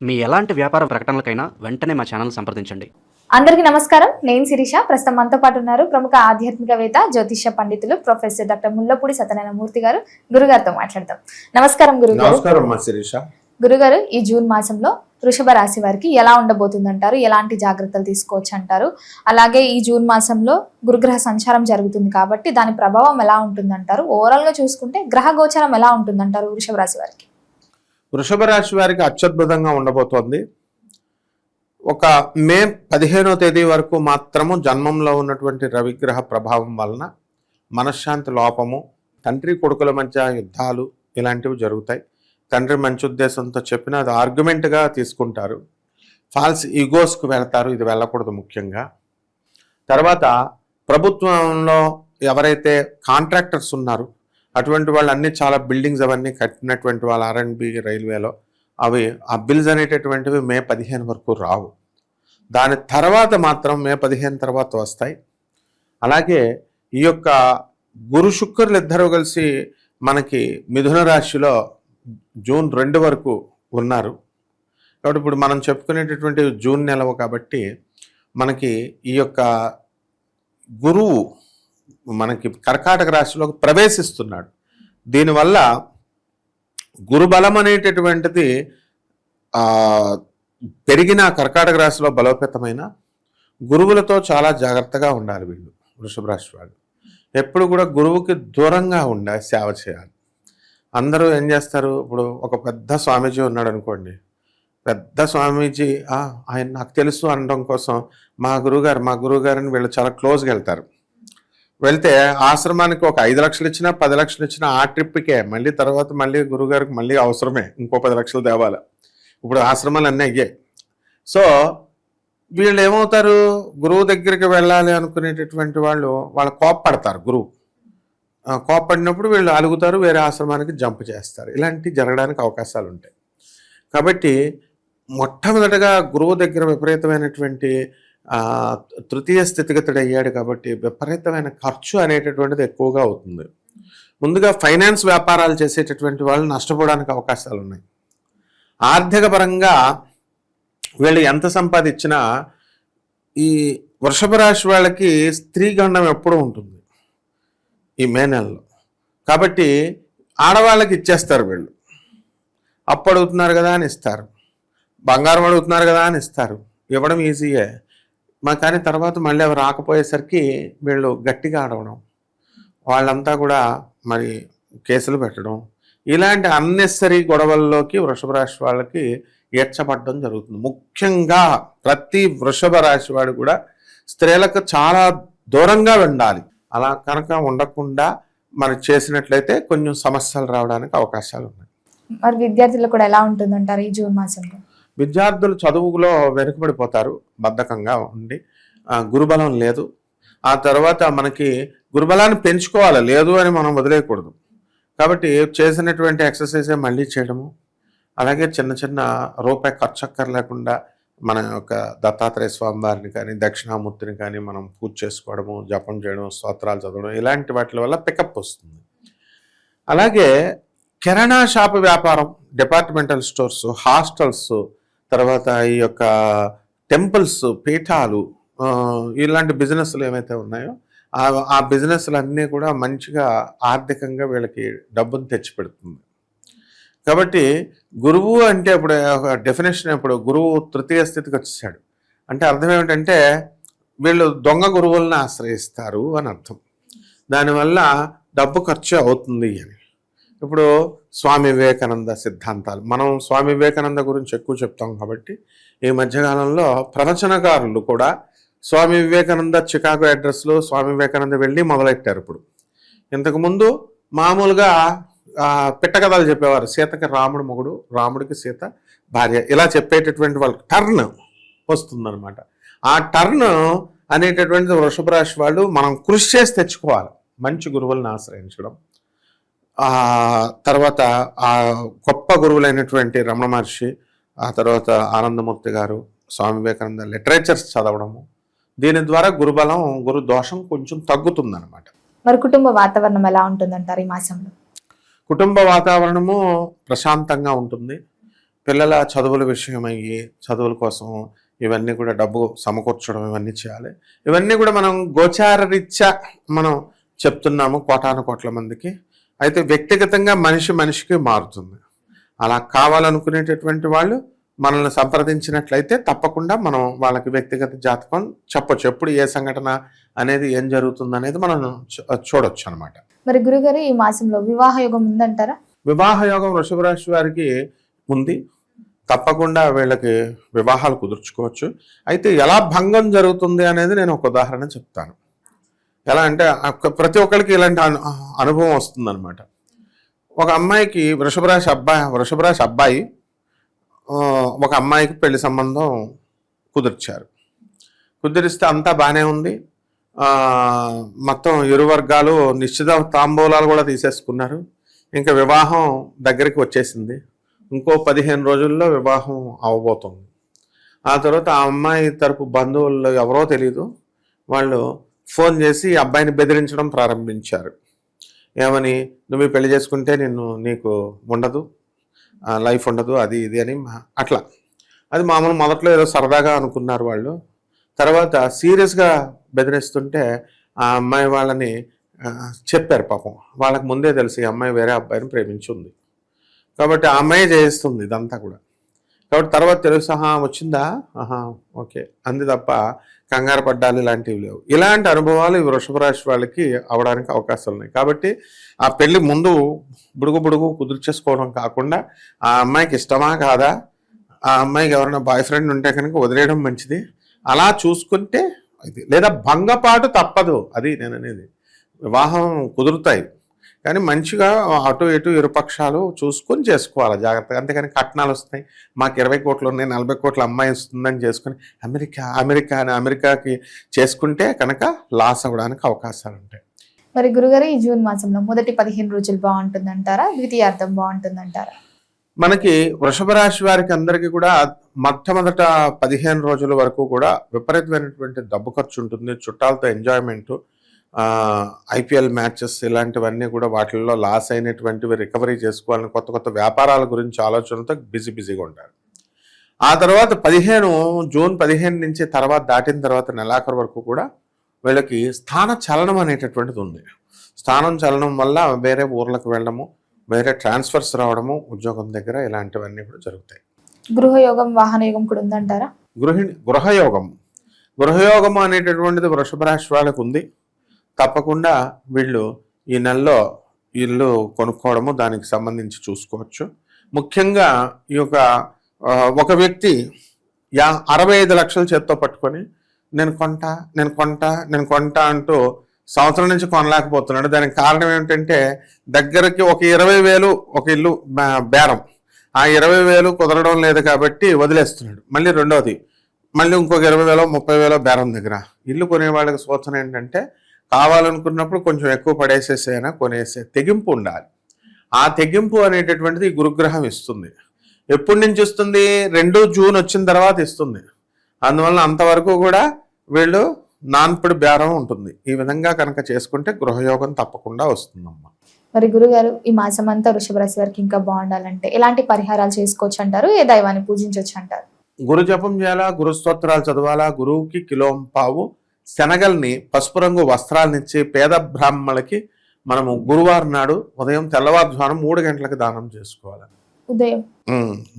మీ ఎలాంటి వ్యాపార ప్రకటనలకైనా వెంటనే మా ఛానల్ సంప్రదించండి. అందరికీ నమస్కారం. నేను శిరీష. ప్రస్తుతం మనతో పాటు ఉన్నారు ప్రముఖ ఆధ్యాత్మికవేత్త, జ్యోతిష పండితులు ప్రొఫెసర్ డాక్టర్ ముల్లపూడి సత్యనారాయణ మూర్తి గారు. గురుగారితో మాట్లాడతాం. నమస్కారం గురుగారు. నమస్కారం శిరీష. గురుగారు, ఈ జూన్ మాసంలో వృషభ రాశి వారికి ఎలా ఉండబోతుందంటారు? ఎలాంటి జాగ్రత్తలు తీసుకోవచ్చు అంటారు? అలాగే ఈ జూన్ మాసంలో గురుగ్రహ సంచారం జరుగుతుంది కాబట్టి దాని ప్రభావం ఎలా ఉంటుందంటారు? ఓవరాల్ గా చూసుకుంటే గ్రహ గోచరం ఎలా ఉంటుందంటారు వృషభ రాశి వారికి? వృషభ రాశి వారికి అత్యద్భుతంగా ఉండబోతోంది. ఒక మే 15వ తేదీ వరకు మాత్రము జన్మంలో ఉన్నటువంటి రవిగ్రహ ప్రభావం వలన మనశ్శాంతి లోపము, తండ్రి కొడుకుల మధ్య యుద్ధాలు ఇలాంటివి జరుగుతాయి. తండ్రి మంచి ఉద్దేశంతో చెప్పినా అది ఆర్గ్యుమెంట్గా తీసుకుంటారు. ఫాల్స్ ఈగోస్కు వెళ్తారు. ఇది వెళ్ళకూడదు. ముఖ్యంగా తర్వాత ప్రభుత్వంలో ఎవరైతే కాంట్రాక్టర్స్ ఉన్నారో అటువంటి వాళ్ళు అన్నీ చాలా బిల్డింగ్స్ అవన్నీ కట్టినటువంటి వాళ్ళు R&B రైల్వేలో అవి ఆ బిల్స్ అనేటటువంటివి మే 15 వరకు రావు. దాని తర్వాత మాత్రం మే 15 తర్వాత వస్తాయి. అలాగే ఈ యొక్క గురు శుక్రులు ఇద్దరు కలిసి మనకి మిథున రాశిలో జూన్ 2 వరకు ఉన్నారు. కాబట్టి ఇప్పుడు మనం చెప్పుకునేటటువంటి జూన్ నెలవు కాబట్టి మనకి ఈ యొక్క గురువు మనకి కర్కాటక రాశిలోకి ప్రవేశిస్తున్నాడు. దీనివల్ల గురుబలం అనేటటువంటిది పెరిగిన కర్కాటక రాశిలో బలోపేతమైన గురువులతో చాలా జాగ్రత్తగా ఉండాలి. వీళ్ళు వృషభ రాశి వాళ్ళు ఎప్పుడు కూడా గురువుకి దూరంగా ఉండాలి, సేవ చేయాలి. అందరూ ఏం చేస్తారు, ఇప్పుడు ఒక పెద్ద స్వామీజీ ఉన్నాడు అనుకోండి, పెద్ద స్వామీజీ ఆయన నాకు తెలుసు అనడం కోసం మా గురువుగారిని వీళ్ళు చాలా క్లోజ్గా వెళ్తారు. వెళ్తే ఆశ్రమానికి ఒక 5 లక్షలు ఇచ్చినా 10 లక్షలు ఇచ్చినా ఆ ట్రిప్కే మళ్ళీ తర్వాత మళ్ళీ గురువుగారికి మళ్ళీ అవసరమే ఇంకో 10 లక్షలు తేవాలి. ఇప్పుడు ఆశ్రమాలు అన్నీ అయ్యాయి. సో వీళ్ళు ఏమవుతారు, గురువు దగ్గరికి వెళ్ళాలి అనుకునేటటువంటి వాళ్ళు కోప్పడతారు. గురువు కోప్పడినప్పుడు వీళ్ళు అలుగుతారు, వేరే ఆశ్రమానికి జంప్ చేస్తారు. ఇలాంటివి జరగడానికి అవకాశాలు ఉంటాయి. కాబట్టి మొట్టమొదటగా గురువు దగ్గర విపరీతమైనటువంటి తృతీయ స్థితిగతుడు అయ్యాడు కాబట్టి విపరీతమైన ఖర్చు అనేటటువంటిది ఎక్కువగా అవుతుంది. ముందుగా ఫైనాన్స్ వ్యాపారాలు చేసేటటువంటి వాళ్ళు నష్టపోవడానికి అవకాశాలు ఉన్నాయి. ఆర్థిక పరంగా వీళ్ళు ఎంత సంపాదించినా ఈ వృషభ రాశి వాళ్ళకి స్త్రీగండం ఎప్పుడూ ఉంటుంది ఈ మే నెలలో. కాబట్టి ఆడవాళ్ళకి ఇచ్చేస్తారు. వీళ్ళు అప్పు అడుగుతున్నారు కదా అని ఇస్తారు, బంగారం అడుగుతున్నారు కదా అని ఇస్తారు. ఇవ్వడం ఈజీయే కానీ తర్వాత మళ్ళీ అవి రాకపోయేసరికి వీళ్ళు గట్టిగా అడగడం, వాళ్ళంతా కూడా మరి కేసులు పెట్టడం, ఇలాంటి అన్నెసరీ గొడవల్లోకి వృషభ రాశి వాళ్ళకి ఏడ్చబడడం జరుగుతుంది. ముఖ్యంగా ప్రతి వృషభ రాశి వాడు కూడా స్త్రీలకు చాలా దూరంగా ఉండాలి. అలా కనుక ఉండకుండా మనం చేసినట్లయితే కొంచెం సమస్యలు రావడానికి అవకాశాలు ఉన్నాయి. మరి విద్యార్థులు కూడా ఎలా ఉంటుందంటారు ఈ జూన్ మాసంలో? విద్యార్థులు చదువులో వెనుకబడిపోతారు, బద్ధకంగా ఉండి గురుబలం లేదు. ఆ తర్వాత మనకి గురుబలాన్ని పెంచుకోవాలి, లేదు అని మనం వదిలేయకూడదు. కాబట్టి చేసినటువంటి ఎక్సర్సైజే మళ్ళీ చేయడము, అలాగే చిన్న చిన్న రూపాయి ఖర్చు అక్కర్లేకుండా మన యొక్క దత్తాత్రేయ స్వామి వారిని కానీ దక్షిణామూర్తిని కానీ మనం పూజ చేసుకోవడము, జపం చేయడం, స్తోత్రాలు చదవడం, ఇలాంటి వాటి వల్ల పికప్ వస్తుంది. అలాగే కిరాణా షాపు వ్యాపారం, డిపార్ట్మెంటల్ స్టోర్స్, హాస్టల్స్, తర్వాత ఈ యొక్క టెంపుల్స్, పీఠాలు, ఇలాంటి బిజినెస్లు ఏవైతే ఉన్నాయో ఆ బిజినెస్లు అన్నీ కూడా మంచిగా ఆర్థికంగా వీళ్ళకి డబ్బును తెచ్చిపెడుతుంది. కాబట్టి గురువు అంటే ఇప్పుడు డెఫినేషన్, ఇప్పుడు గురువు తృతీయ స్థితికి వచ్చేసాడు అంటే అర్థం ఏమిటంటే వీళ్ళు దొంగ గురువులను ఆశ్రయిస్తారు అని అర్థం. దానివల్ల డబ్బు ఖర్చు అవుతుంది అని. ఇప్పుడు స్వామి వివేకానంద సిద్ధాంతాలు, మనం స్వామి వివేకానంద గురించి ఎక్కువ చెప్తాం కాబట్టి ఈ మధ్యకాలంలో ప్రవచనకారులు కూడా స్వామి వివేకానంద చికాగో అడ్రస్లో స్వామి వివేకానంద వెళ్ళి మొదలెట్టారు. ఇప్పుడు ఇంతకుముందు మామూలుగా పిట్టకథలు చెప్పేవారు. సీతకి రాముడు మొగుడు, రాముడికి సీత భార్య, ఇలా చెప్పేటటువంటి వాళ్ళకి టర్న్ వస్తుందన్నమాట. ఆ టర్న్ అనేటటువంటిది వృషభ రాశి వాళ్ళు మనం కృషి చేసి తెచ్చుకోవాలి. మంచి గురువులను ఆశ్రయించడం, తర్వాత ఆ గొప్ప గురువులైనటువంటి రమణ మహర్షి, ఆ తర్వాత ఆనందమూర్తి గారు, స్వామి వివేకానంద లిటరేచర్స్ చదవడము, దీని ద్వారా గురుబలం, గురు దోషం కొంచెం తగ్గుతుందన్నమాట. మరి కుటుంబ వాతావరణం ఎలా ఉంటుందంటారు ఈ మాసంలో? కుటుంబ వాతావరణము ప్రశాంతంగా ఉంటుంది. పిల్లల చదువుల విషయమయ్యి చదువుల కోసం ఇవన్నీ కూడా డబ్బు సమకూర్చడం ఇవన్నీ చేయాలి. ఇవన్నీ కూడా మనం గోచార రీత్యా మనం చెప్తున్నాము కోటాను కోట్ల మందికి. అయితే వ్యక్తిగతంగా మనిషికి మారుతుంది. అలా కావాలనుకునేటటువంటి వాళ్ళు మనల్ని సంప్రదించినట్లయితే తప్పకుండా మనం వాళ్ళకి వ్యక్తిగత జాతకం చెప్పొచ్చు. ఎప్పుడు ఏ సంఘటన అనేది ఏం జరుగుతుంది అనేది మనం చూడొచ్చు అనమాట. మరి గురుగారు ఈ మాసంలో వివాహ యోగం ఉందంటారా? వివాహ యోగం వృషభ రాశి వారికి ఉంది. తప్పకుండా వీళ్ళకి వివాహాలు కుదుర్చుకోవచ్చు. అయితే ఎలా భంగం జరుగుతుంది అనేది నేను ఒక ఉదాహరణ చెప్తాను. ఎలా అంటే ప్రతి ఒక్కరికి ఇలాంటి అనుభవం వస్తుందన్నమాట. ఒక అమ్మాయికి వృషభ రాశి అబ్బాయి ఒక అమ్మాయికి పెళ్లి సంబంధం కుదిర్చారు. కుదిరిస్తే అంతా బాగానే ఉంది. మొత్తం ఇరు వర్గాలు నిశ్చిత తాంబూలాలు కూడా తీసేసుకున్నారు. ఇంకా వివాహం దగ్గరికి వచ్చేసింది. ఇంకో 15 రోజుల్లో వివాహం అవ్వబోతుంది. ఆ తర్వాత ఆ అమ్మాయి తరపు బంధువులు ఎవరో తెలియదు, వాళ్ళు ఫోన్ చేసి అబ్బాయిని బెదిరించడం ప్రారంభించారు. ఏమని, నువ్వు పెళ్లి చేసుకుంటే నీకు ఉండదు, లైఫ్ ఉండదు, అది ఇది అని అట్లా. అది మామూలు మొదట్లో ఏదో సరదాగా అనుకున్నారు వాళ్ళు. తర్వాత సీరియస్గా బెదిరిస్తుంటే ఆ అమ్మాయి వాళ్ళని చెప్పారు. పాపం వాళ్ళకి ముందే తెలిసి ఈ అమ్మాయి వేరే అబ్బాయిని ప్రేమించి ఉంది కాబట్టి ఆ అమ్మాయి చేయిస్తుంది ఇదంతా కూడా. కాబట్టి తర్వాత తెలుసు, వచ్చిందా, ఓకే అంది తప్ప కంగారు పడ్డాలు ఇలాంటివి లేవు. ఇలాంటి అనుభవాలు వృషభ రాశి వాళ్ళకి అవడానికి అవకాశాలు ఉన్నాయి. కాబట్టి ఆ పెళ్లి ముందు బుడుగు కుదుర్చేసుకోవడం కాకుండా ఆ అమ్మాయికి ఇష్టమా కాదా, ఆ అమ్మాయికి ఎవరైనా బాయ్ ఫ్రెండ్ ఉంటే కనుక వదిలేయడం మంచిది. అలా చూసుకుంటే అది, లేదా భంగపాటు తప్పదు. అది నేను అనేది. వివాహం కుదురుతాయి కానీ మంచిగా అటు ఇటు ఇరుపక్షాలు చూసుకొని చేసుకోవాలి జాగ్రత్తగా. అంతేకాని కట్నాలు వస్తాయి, మాకు 20 కోట్లు ఉన్నాయి, 40 కోట్ల అమ్మాయి వస్తుందని చేసుకుని అమెరికాకి చేసుకుంటే కనుక లాస్ అవ్వడానికి అవకాశాలు ఉంటాయి. మరి గురుగారు ఈ జూన్ మాసంలో మొదటి 15 రోజులు బాగుంటుందంటారా, ద్వితీయార్థం బాగుంటుందంటారా? మనకి వృషభ రాశి వారికి అందరికీ కూడా మొట్టమొదట 15 రోజుల వరకు కూడా విపరీతమైనటువంటి డబ్బు ఖర్చు ఉంటుంది. చుట్టాలతో ఎంజాయ్మెంట్, ఐపీఎల్ మ్యాచెస్ ఇలాంటివన్నీ కూడా వాటిల్లో లాస్ అయినటువంటివి రికవరీ చేసుకోవాలని కొత్త వ్యాపారాల గురించి ఆలోచనలతో బిజీగా ఉంటారు. ఆ తర్వాత జూన్ 15 నుంచి తర్వాత దాటిన తర్వాత నెలాఖరు వరకు కూడా వీళ్ళకి స్థాన చలనం అనేటటువంటిది ఉంది. స్థానం చలనం వల్ల వేరే ఊర్లకు వెళ్ళడము, వేరే ట్రాన్స్ఫర్స్ రావడము, ఉద్యోగం దగ్గర ఇలాంటివన్నీ కూడా జరుగుతాయి. గృహయోగం, వాహన యోగం కూడా ఉందంటారా? గృహయోగము అనేటటువంటిది వృషభ రాశి వాళ్ళకు ఉంది. తప్పకుండా వీళ్ళు ఈ నెలలో ఇల్లు కొనుక్కోవడము దానికి సంబంధించి చూసుకోవచ్చు. ముఖ్యంగా ఈ యొక్క ఒక వ్యక్తి 65 లక్షలు చేత్తో పట్టుకొని నేను కొంటా అంటూ సంవత్సరం నుంచి కొనలేకపోతున్నాడు. దానికి కారణం ఏమిటంటే దగ్గరకి ఒక 20,000 ఒక ఇల్లు బేరం, ఆ 20,000 కుదరడం లేదు కాబట్టి వదిలేస్తున్నాడు. మళ్ళీ రెండోది మళ్ళీ ఇంకొక 20,000 30,000 బేరం దగ్గర. ఇల్లు కొనే వాళ్ళకి సూచన ఏంటంటే కావాలనుకున్నప్పుడు కొంచెం ఎక్కువ పడేసేసైనా కొనేసే తెగింపు ఉండాలి. ఆ తెగింపు అనేటటువంటిది గురుగ్రహం ఇస్తుంది. ఎప్పటి నుంచి ఇస్తుంది? 2 జూన్ వచ్చిన తర్వాత ఇస్తుంది. అందువల్ల అంతవరకు కూడా వీళ్ళు నాన్పుడి బేరం ఉంటుంది. ఈ విధంగా కనుక చేసుకుంటే గృహయోగం తప్పకుండా వస్తుందమ్మా. మరి గురుగారు ఈ మాసం అంతా వృషభ రాశి వారికి ఇంకా బాగుండాలంటే ఎలాంటి పరిహారాలు చేసుకోవచ్చు అంటారు? ఏ దైవాన్ని పూజించవచ్చు అంటారు? గురు జపం చేయాలా, గురు స్తోత్రాలు చదవాలా, గురువుకి కిలోంపావు శనగల్ని పసుపు రంగు వస్త్రాలనిచ్చి పేద బ్రాహ్మణులకి మనము గురువారం నాడు ఉదయం తెల్లవారుజామున 3 గంటలకు దానం చేసుకోవాలి. ఉదయం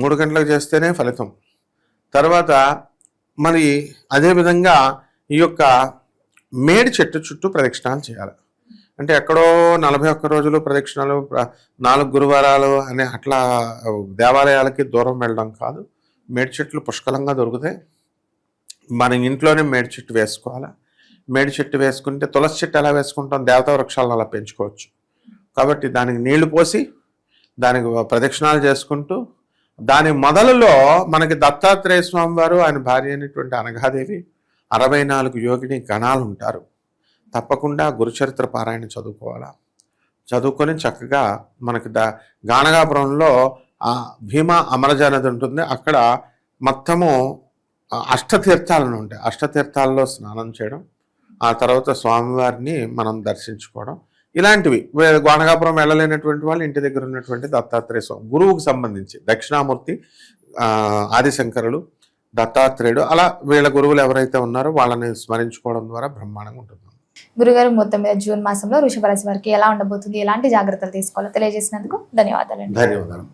3 గంటలకు చేస్తేనే ఫలితం. తర్వాత మరి అదేవిధంగా ఈ యొక్క మేడి చెట్టు చుట్టూ ప్రదక్షిణాలు చేయాలి. అంటే ఎక్కడో 41 రోజులు ప్రదక్షిణాలు 4 గురువారాలు అనే అట్లా దేవాలయాలకి దూరం వెళ్ళడం కాదు. మేడి చెట్లు పుష్కలంగా దొరుకుతాయి. మన ఇంట్లోనే మేడి చెట్టు వేసుకోవాలి. మేడి చెట్టు వేసుకుంటే తులసి చెట్టు ఎలా వేసుకుంటాం, దేవతా వృక్షాలను అలా పెంచుకోవచ్చు. కాబట్టి దానికి నీళ్లు పోసి దానికి ప్రదక్షిణాలు చేసుకుంటూ దాని మొదలులో మనకి దత్తాత్రేయ స్వామి వారు, ఆయన భార్య అయినటువంటి అనఘాదేవి, 64 యోగిని గణాలు ఉంటారు. తప్పకుండా గురుచరిత్ర పారాయణ చదువుకోవాలా. చదువుకొని చక్కగా మనకి గానగాపురంలో భీమా అమరజ నది ఉంటుంది. అక్కడ మొత్తము అష్టతీర్థాలను ఉంటాయి. అష్టతీర్థాల్లో స్నానం చేయడం, ఆ తర్వాత స్వామివారిని మనం దర్శించుకోవడం, ఇలాంటివి గోనగాపురం వెళ్ళలేనటువంటి వాళ్ళు ఇంటి దగ్గర ఉన్నటువంటి దత్తాత్రేయ స్వామి గురువుకు సంబంధించి దక్షిణామూర్తి, ఆదిశంకరులు, దత్తాత్రేయుడు, అలా వీళ్ళ గురువులు ఎవరైతే ఉన్నారో వాళ్ళని స్మరించుకోవడం ద్వారా బ్రహ్మాండంగా ఉంటుంది. గురుగారు, మొత్తం మీద జూన్ మాసంలో వృషభ రాశి వారికి ఎలా ఉండబోతుంది, ఎలాంటి జాగ్రత్తలు తీసుకోవాలో తెలియజేసినందుకు ధన్యవాదాలండి. ధన్యవాదాలు.